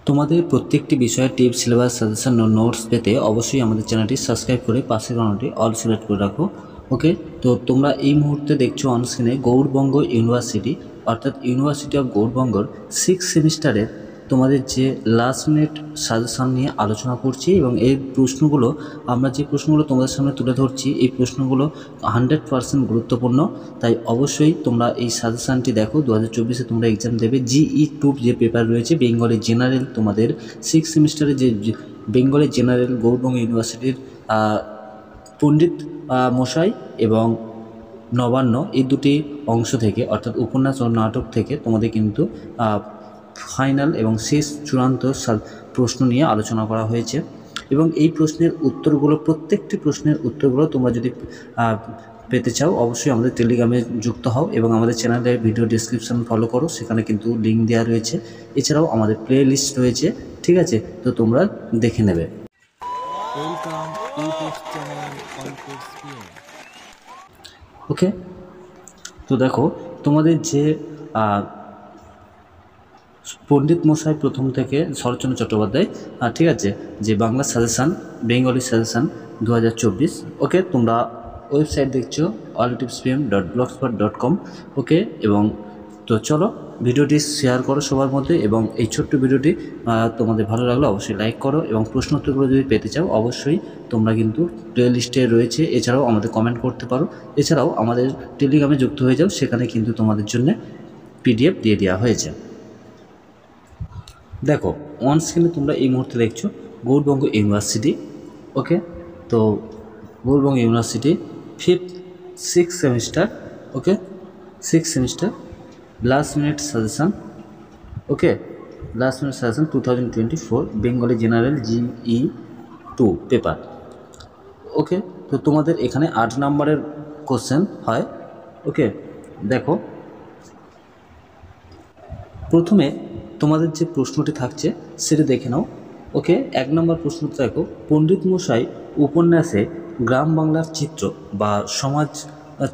তোমাদের প্রত্যেকটি বিষয়ে টিপস, সিলেবাস, সাজেশন ও নোটস পেতে অবশ্যই আমাদের চ্যানেলটি সাবস্ক্রাইব করে পাশের ঘন্টাটি অল সিলেক্ট করে রাখো। ওকে, তো তোমরা এই মুহূর্তে দেখছো অনস্ক্রিনে গৌড়বঙ্গ ইউনিভার্সিটি অর্থাৎ ইউনিভার্সিটি অফ গৌড়বঙ্গর 6 সেমিস্টারের তোমাদের যে লাস্ট মিনিট সাজেশন নিয়ে আলোচনা করছি এবং এই প্রশ্নগুলো আমরা যে প্রশ্নগুলো তোমাদের সামনে তুলে ধরছি এই প্রশ্নগুলো 100% গুরুত্বপূর্ণ। তাই অবশ্যই তোমরা এই সাজেশানটি দেখো। 2024-এ তোমরা এক্সাম দেবে GE2 যে পেপার রয়েছে বেঙ্গলি জেনারেল, তোমাদের 6 সেমিস্টারে যে বেঙ্গলি জেনারেল গৌড়বঙ্গ ইউনিভার্সিটির পণ্ডিত মশাই এবং নবান্ন এই দুটি অংশ থেকে অর্থাৎ উপন্যাস ও নাটক থেকে তোমাদের কিন্তু ফাইনাল এবং শেষ চূড়ান্ত প্রশ্ন নিয়ে আলোচনা করা হয়েছে এবং এই প্রশ্নের উত্তরগুলো প্রত্যেকটি প্রশ্নের উত্তরগুলো তোমরা যদি পেতে চাও অবশ্যই আমাদের টেলিগ্রামে যুক্ত হও এবং আমাদের চ্যানেলের ভিডিও ডেসক্রিপশন ফলো করো, সেখানে কিন্তু লিঙ্ক দেওয়া রয়েছে। এছাড়াও আমাদের প্লে লিস্ট রয়েছে, ঠিক আছে, তো তোমরা দেখে নেবে। ওকে, তো দেখো তোমাদের যে পণ্ডিত মশাই প্রথম থেকে শরৎচন্দ্র চট্টোপাধ্যায়, ঠিক আছে, যে বাংলা সাজেশান বেঙ্গলি সাজেশান 2024। ওকে, তোমরা ওয়েবসাইট দেখছো alltipspm.blogspot.com। ওকে, এবং তো চলো ভিডিওটি শেয়ার করো সবার মধ্যে এবং এই ছোট্ট ভিডিওটি তোমাদের ভালো লাগলে অবশ্যই লাইক করো এবং প্রশ্ন উত্তরগুলো যদি পেতে চাও অবশ্যই তোমরা কিন্তু প্লে লিস্টে রয়েছে, এছাড়াও আমাদের কমেন্ট করতে পারো, এছাড়াও আমাদের টেলিগ্রামে যুক্ত হয়ে যাও, সেখানে কিন্তু তোমাদের জন্য PDF দিয়ে দেওয়া হয়েছে। দেখো অন স্ক্রিনে তোমরা এই মুহূর্তে দেখছো গৌড়বঙ্গ ইউনিভার্সিটি। ওকে, তো Gourbanga university 6th semester, okay, 6th semester last minute suggestion. Okay, last minute suggestion 2024 Bengali general GE2 paper. Okay, তো তোমাদের এখানে 8 নম্বরের কোশ্চেন হয়। ওকে, দেখো প্রথমে তোমাদের যে প্রশ্নটি থাকছে সেটা দেখে নাও। ওকে, 1 নম্বর প্রশ্নটা দেখো, পণ্ডিত মশাই উপন্যাসে গ্রাম বাংলার চিত্র বা সমাজ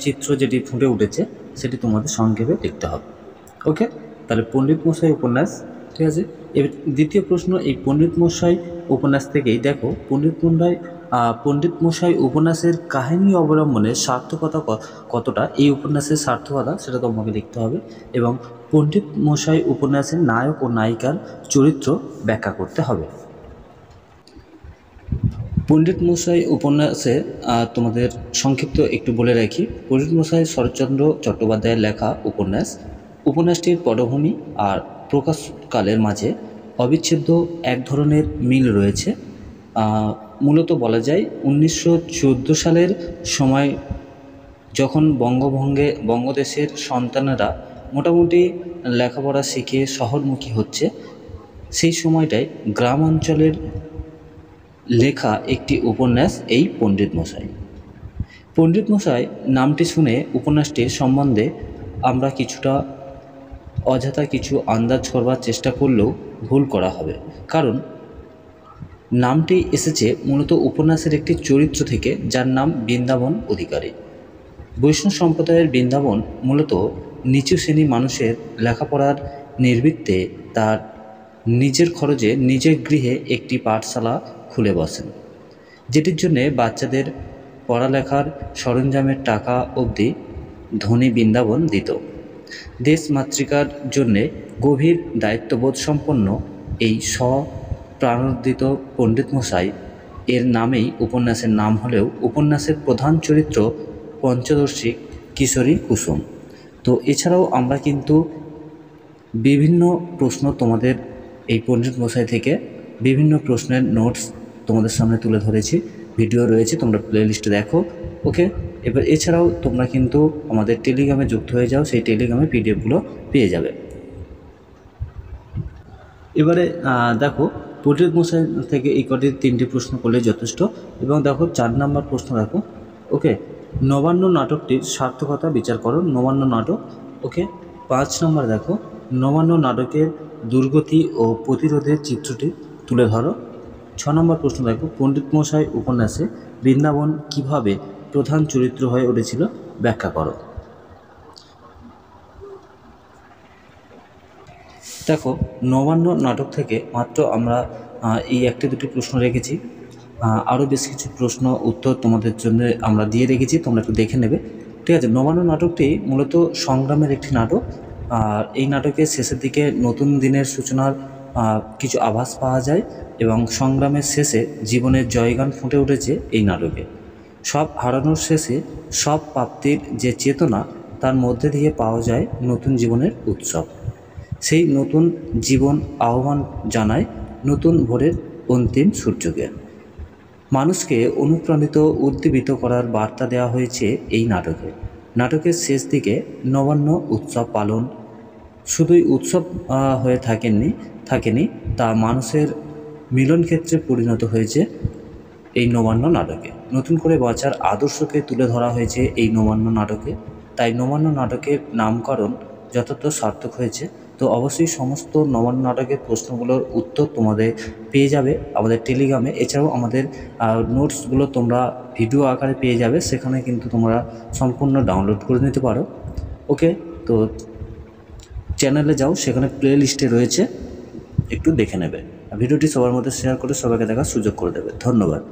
চিত্র যেটি ফুটে উঠেছে সেটি তোমাদের সংক্ষেপে লিখতে হবে। ওকে, তাহলে পণ্ডিত মশাই উপন্যাস, ঠিক আছে। এবার দ্বিতীয় প্রশ্ন, এই পণ্ডিত মশাই উপন্যাস থেকেই দেখো পণ্ডিত মশাই উপন্যাসের কাহিনী অবলম্বনে সার্থকতা কতটা, এই উপন্যাসের সার্থকতা সেটা তোমাকে লিখতে হবে এবং পণ্ডিত মশাই উপন্যাসের নায়ক ও নায়িকার চরিত্র ব্যাখ্যা করতে হবে। পণ্ডিত মশাই উপন্যাসে তোমাদের সংক্ষিপ্ত একটু বলে রাখি, পণ্ডিত মশাই শরৎচন্দ্র চট্টোপাধ্যায়ের লেখা উপন্যাস। উপন্যাসটির পটভূমি আর প্রকাশকালের মাঝে অবিচ্ছেদ্য এক ধরনের মিল রয়েছে। মূলত বলা যায় 1914 সালের সময় যখন বঙ্গদেশের সন্তানেরা মোটামুটি লেখাপড়া শিখে শহরমুখী হচ্ছে, সেই সময়টায় গ্রাম অঞ্চলের লেখা একটি উপন্যাস এই পণ্ডিত মশাই। পণ্ডিত মশাই নামটি শুনে উপন্যাসটির সম্বন্ধে আমরা কিছুটা অযথা কিছু আন্দাজ করবার চেষ্টা করলেও ভুল করা হবে, কারণ নামটি এসেছে মূলত উপন্যাসের একটি চরিত্র থেকে যার নাম বৃন্দাবন অধিকারী। বৈষ্ণব সম্প্রদায়ের বৃন্দাবন মূলত নিচু শ্রেণী মানুষের লেখাপড়ার নির্বৃত্তে তার নিজের খরচে নিজের গৃহে একটি পাঠশালা খুলে বসেন, যেটির জন্যে বাচ্চাদের পড়ালেখার সরঞ্জামের টাকা অবধি ধনী বৃন্দাবন দিত। দেশমাতৃকার জন্যে গভীর দায়িত্ববোধ সম্পন্ন এই স্বপ্রাণোদিত পণ্ডিত মশাই এর নামেই উপন্যাসের নাম হলেও উপন্যাসের প্রধান চরিত্র পঞ্চদর্শী কিশোরী কুসুম। তো এছাড়াও আমরা কিন্তু বিভিন্ন প্রশ্ন তোমাদের এই পণ্ডিত মশাই থেকে বিভিন্ন প্রশ্নের নোটস তোমাদের সামনে তুলে ধরেছি, ভিডিও রয়েছে, তোমরা প্লে লিস্টে দেখো। ওকে, এবার এছাড়াও তোমরা কিন্তু আমাদের টেলিগ্রামে যুক্ত হয়ে যাও, সেই টেলিগ্রামে PDFগুলো পেয়ে যাবে। এবারে দেখো পণ্ডিত মশাই থেকে এই কটি 3টি প্রশ্ন করলে যথেষ্ট এবং দেখো 4 নম্বর প্রশ্ন দেখো। ওকে, নবান্ন নাটকটির সার্থকতা বিচার করো, নবান্ন নাটক। ওকে, 5 নম্বর দেখো, নবান্ন নাটকের দুর্গতি ও প্রতিরোধের চিত্রটি তুলে ধরো। 6 নম্বর প্রশ্ন দেখো, পণ্ডিত মশাই উপন্যাসে বৃন্দাবন কিভাবে প্রধান চরিত্র হয়ে উঠেছিল ব্যাখ্যা করো। দেখো, নবান্ন নাটক থেকে মাত্র আমরা এই একটি দুটি প্রশ্ন রেখেছি। আরও বেশ কিছু প্রশ্ন উত্তর তোমাদের জন্য আমরা দিয়ে রেখেছি, তোমরা একটু দেখে নেবে। ঠিক আছে, নবান্ন নাটকটি মূলত সংগ্রামের একটি নাটক। আর এই নাটকের শেষের দিকে নতুন দিনের সূচনার কিছু আভাস পাওয়া যায় এবং সংগ্রামের শেষে জীবনের জয়গান ফুটে উঠেছে এই নাটকে। সব হারানোর শেষে সব প্রাপ্তির যে চেতনা, তার মধ্যে দিয়ে পাওয়া যায় নতুন জীবনের উৎসব। সেই নতুন জীবন আহ্বান জানায় নতুন ভোরের অন্তিম সূর্যকে। মানুষকে অনুপ্রাণিত উদ্দীপিত করার বার্তা দেওয়া হয়েছে এই নাটকে। নাটকের শেষ দিকে নবান্ন উৎসব পালন শুধুই উৎসব হয়ে থাকেনি, তা মানুষের মিলনক্ষেত্রে পরিণত হয়েছে এই নবান্ন নাটকে। নতুন করে বাঁচার আদর্শকে তুলে ধরা হয়েছে এই নবান্ন নাটকে। তাই নবান্ন নাটকের নামকরণ যথার্থ সার্থক হয়েছে। তো অবশ্যই সমস্ত নবান্ন নাটকের প্রশ্নগুলোর উত্তর তোমাদের পেয়ে যাবে আমাদের টেলিগ্রামে। এছাড়াও আমাদের নোটসগুলো তোমরা ভিডিও আকারে পেয়ে যাবে, সেখানে কিন্তু তোমরা সম্পূর্ণ ডাউনলোড করে নিতে পারো। ওকে, তো চ্যানেলে যাও, সেখানে প্লে লিস্টে রয়েছে, একটু দেখে নেবে। ভিডিওটি সবার মধ্যে শেয়ার করে সবাইকে দেখার সুযোগ করে দেবে। ধন্যবাদ।